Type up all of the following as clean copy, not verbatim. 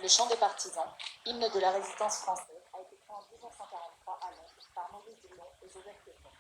Le chant des partisans, hymne de la résistance française, a été créé en 1943 à Londres par Maurice Dillon et Joseph Quévillon.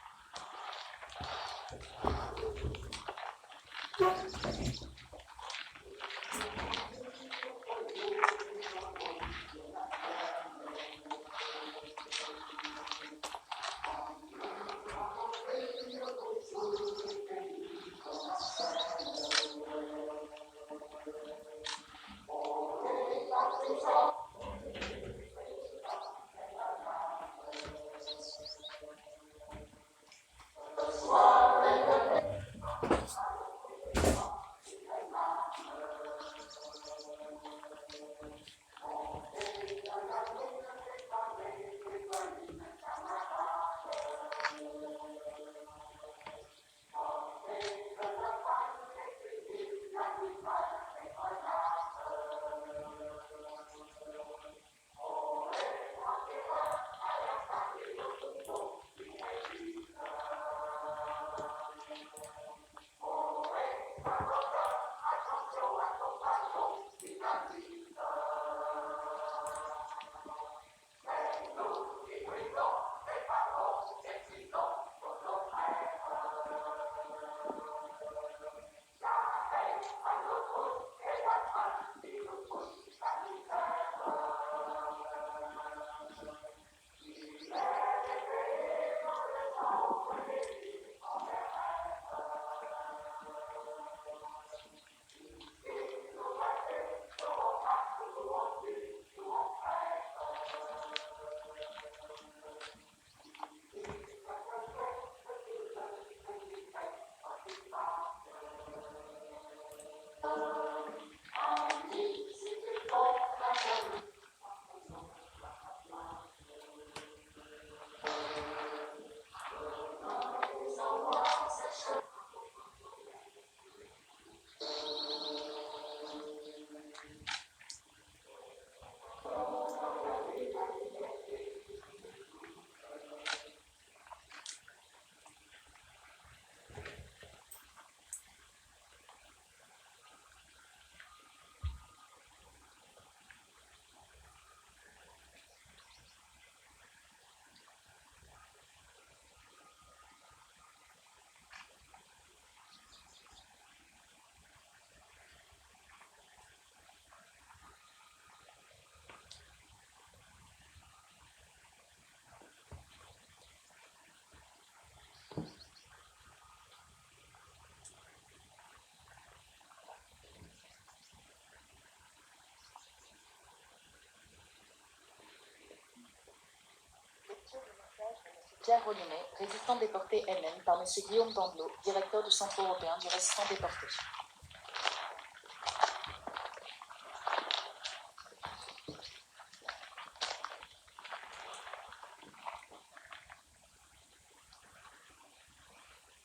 Pierre Rollinet, résistant déporté NN, par M. Guillaume Dandelot, directeur du Centre européen du résistant déporté.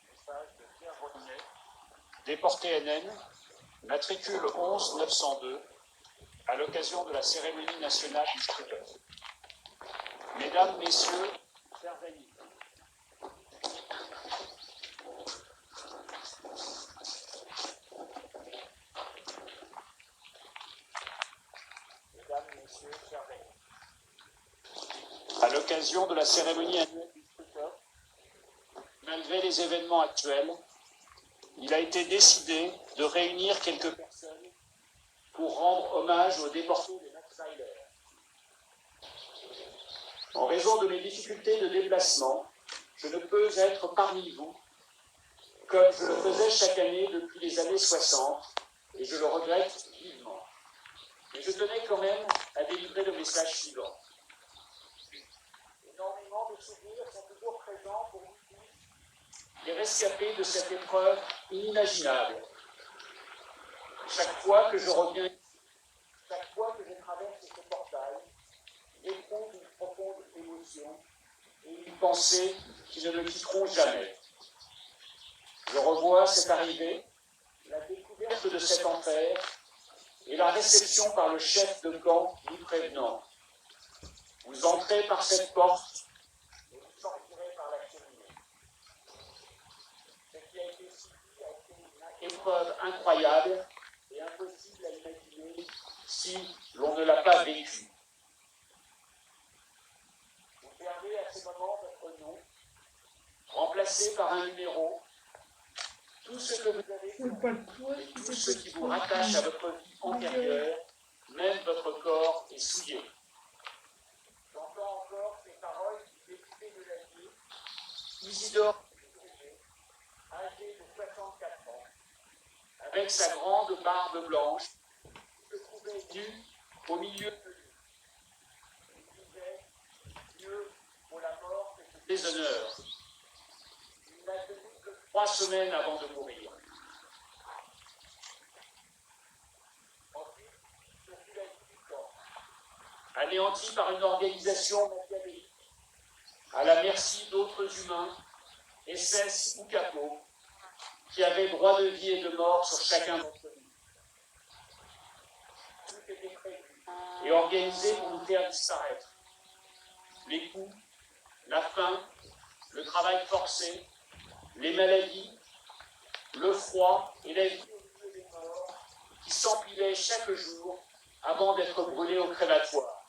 Message de Pierre Rollinet, déporté NN, matricule 11 902, à l'occasion de la cérémonie nationale du scrutin. Mesdames, Messieurs, chers amis, à l'occasion de la cérémonie annuelle du scrutin, malgré les événements actuels, il a été décidé de réunir quelques personnes pour rendre hommage aux déportés des Naxweiler. En raison de mes difficultés de déplacement, je ne peux être parmi vous, comme je le faisais chaque année depuis les années 60, et je le regrette vivement. Mais je tenais quand même à délivrer le message suivant. Énormément de souvenirs sont toujours présents pour nous tous, les rescapés de cette épreuve inimaginable. Chaque fois que je reviens ici, chaque fois que je traverse ce portail, j'éprouve une profonde émotion et une pensée qui ne me quitteront jamais. Je revois cette arrivée, la découverte de cet enfer et la réception par le chef de camp nous prévenant. Vous entrez par cette porte et vous sortirez par la cheminée. Ce qui a été subi a été une épreuve incroyable et impossible à imaginer si l'on ne l'a pas vécu. Vous perdez à ce moment votre nom, remplacé par un numéro, tout ce que vous avez fait et tout ce qui vous rattache à votre vie antérieure, même votre corps est souillé. J'entends encore ces paroles du député de l'Allier, Isidore Fudrier, âgé de 64 ans, avec sa grande barbe blanche, qui se trouvait nu au milieu de lui. Il disait « Dieu, pour la mort, c'est ce déshonneur ». Il n'a tenu que 3 semaines avant de mourir. Ensuite, ce fut la vie du camp, anéanti par une organisation machiavélique, à la merci d'autres humains, SS ou capots, qui avaient droit de vie et de mort sur chacun d'entre nous. Tout était prévu et organisé pour nous faire disparaître. Les coups, la faim, le travail forcé, les maladies, le froid et la vie au milieu des morts qui s'empilaient chaque jour avant d'être brûlés au crématoire.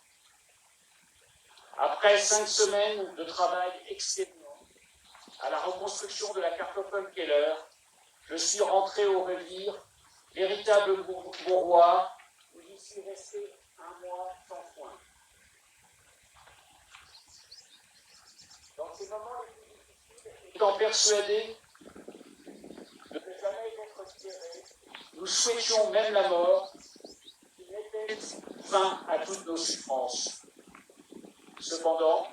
Après 5 semaines de travail exténuant à la reconstruction de la Kartoffelkeller, je suis rentré au Revier, véritable bourgeois, où j'y suis resté 1 mois sans soin. Dans ces moments les plus difficiles, étant persuadés de ne jamais être libérés, nous souhaitions même la mort, qui mettait fin à toutes nos souffrances. Cependant,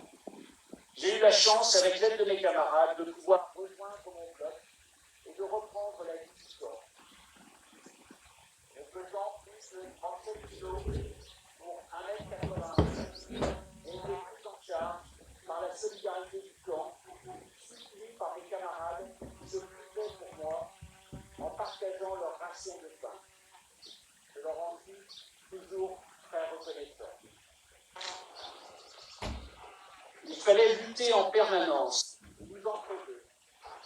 j'ai eu la chance, avec l'aide de mes camarades, de pouvoir rejoindre mon bloc et de reprendre la vie du corps. Ne pesant plus de 37 kilos pour 1m80, j'ai été pris en charge par la solidarité du camp, soutenue par mes camarades qui se privaient pour moi en partageant leurs rations de pain. Je leur en suis toujours très reconnaissant. Il fallait lutter en permanence, nous entre deux,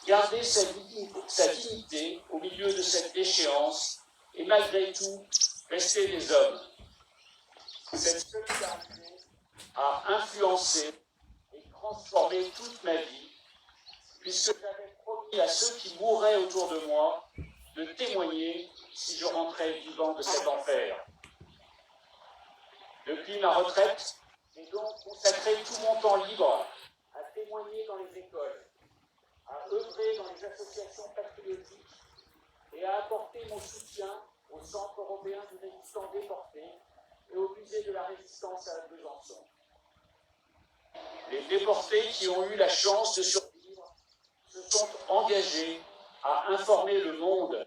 garder sa dignité au milieu de cette déchéance et malgré tout, rester des hommes. Cette solidarité a influencé et transformé toute ma vie, puisque j'avais promis à ceux qui mourraient autour de moi de témoigner si je rentrais vivant de cet enfer. Depuis ma retraite, j'ai donc consacré tout mon temps libre à témoigner dans les écoles, à œuvrer dans les associations patriotiques et à apporter mon soutien au Centre européen du résistant déporté et au musée de la résistance à Besançon. Les déportés qui ont eu la chance de survivre se sont engagés à informer le monde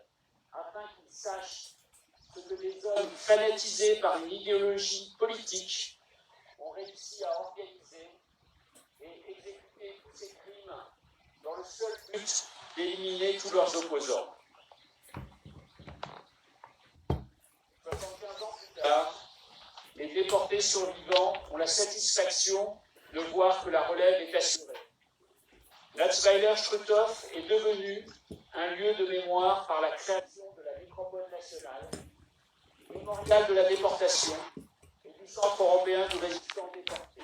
afin qu'ils sachent ce que des hommes fanatisés par une idéologie politique ont réussi à organiser et exécuter tous ces crimes dans le seul but d'éliminer tous leurs opposants. 75 ans plus tard, les déportés survivants ont la satisfaction de voir que la relève est assurée. Natzweiler Struthof est devenu un lieu de mémoire par la création de la métropole nationale, mémorial de la déportation et du Centre européen de résistants déportés.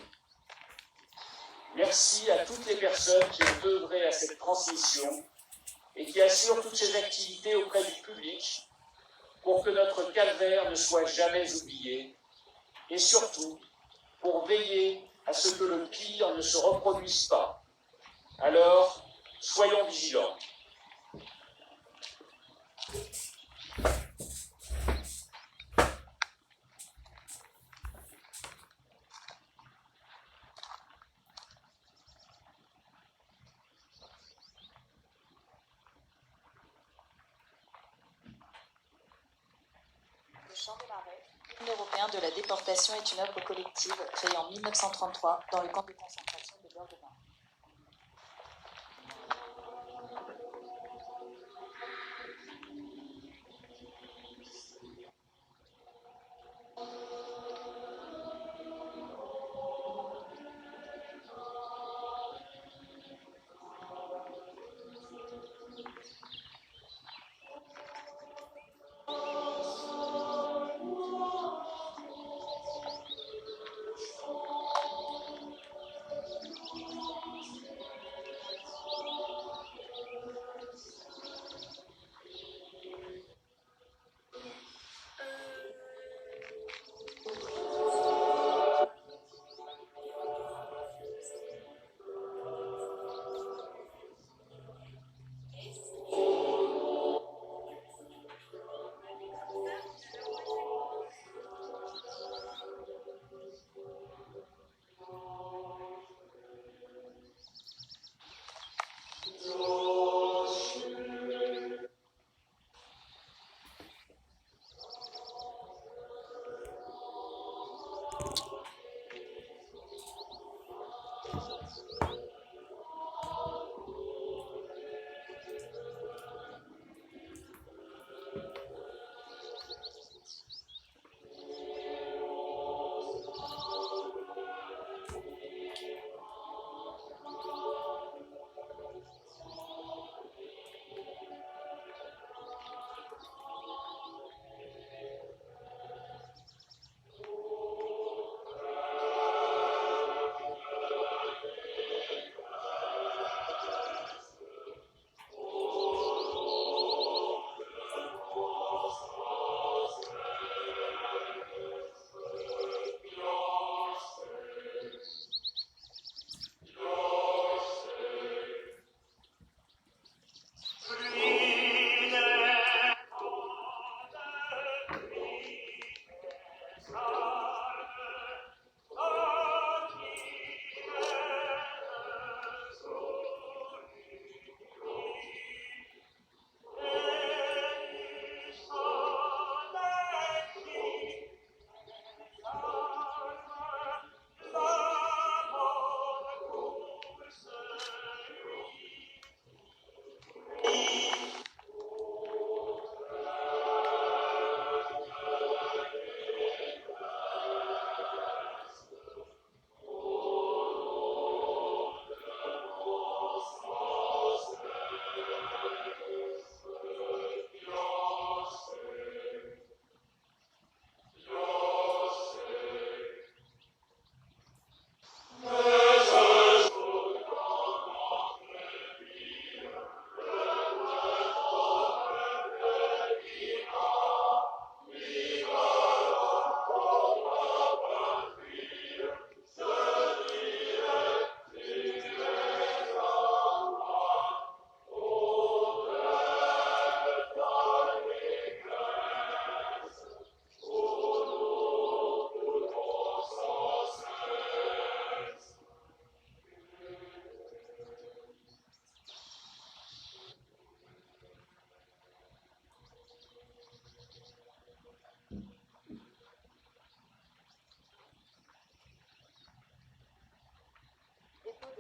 Merci à toutes les personnes qui ont œuvré à cette transmission et qui assurent toutes ces activités auprès du public pour que notre calvaire ne soit jamais oublié et surtout pour veiller à ce que le pire ne se reproduise pas. Alors, soyons vigilants. Le Chant des Marais, l'hymne européen de la déportation, est une œuvre collective créée en 1933 dans le camp de concentration de Bordeaux.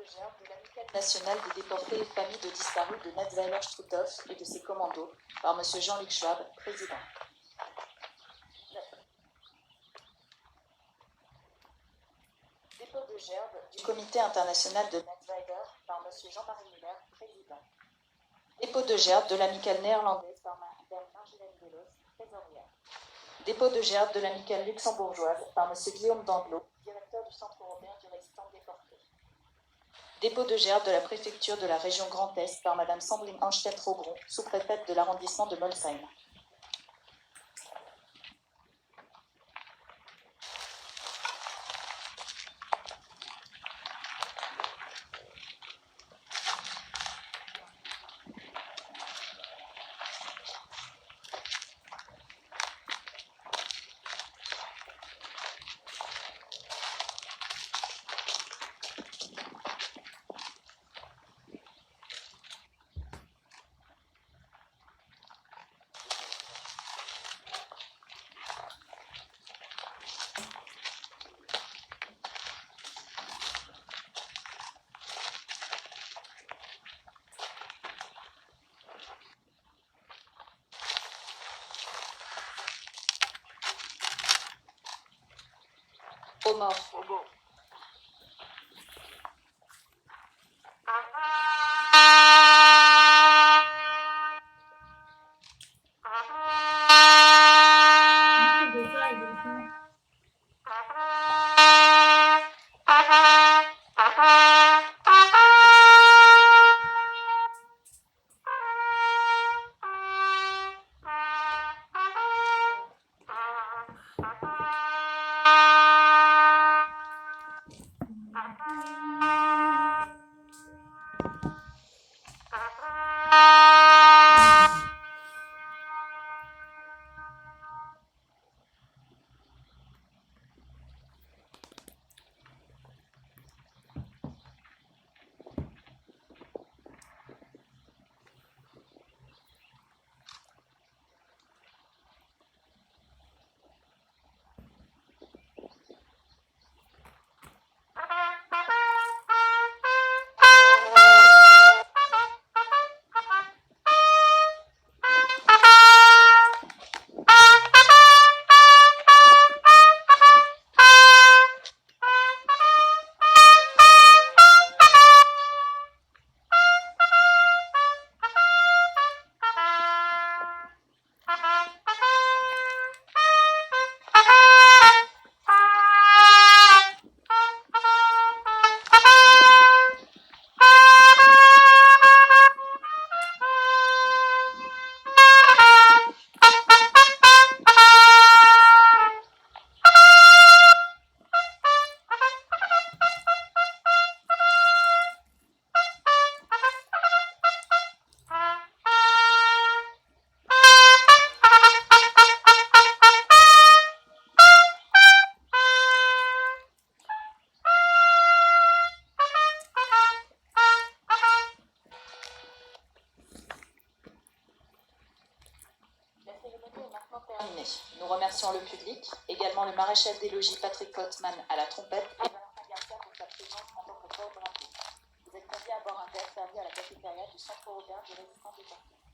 Gerbe de l'Amicale nationale des déportés et familles de disparus de Natzweiler Struthof et de ses commandos, par M. Jean-Luc Schwab, président. Dépôt de gerbe du Comité international de Natzweiler par M. Jean-Marie Muller, président. Dépôt de gerbe de l'Amicale néerlandaise par Mme Marjolaine Delos, trésorière. Dépôt de gerbe de l'Amicale luxembourgeoise par M. Guillaume Dandelot, directeur du Centre européen du résistant déporté. Dépôt de gerbe de la préfecture de la région Grand Est par Mme Sandrine Anstedt-Rogron, sous-préfète de l'arrondissement de Molsheim. Aux morts. Au bon. terminé. Nous remercions le public, également le maréchal des logis Patrick Kottmann à la trompette et Valentin Garcia pour sa présence en tant que porte-drapeau. Vous êtes conviés à boire un verre servi à la cafétéria du Centre européen de résistance des quartiers.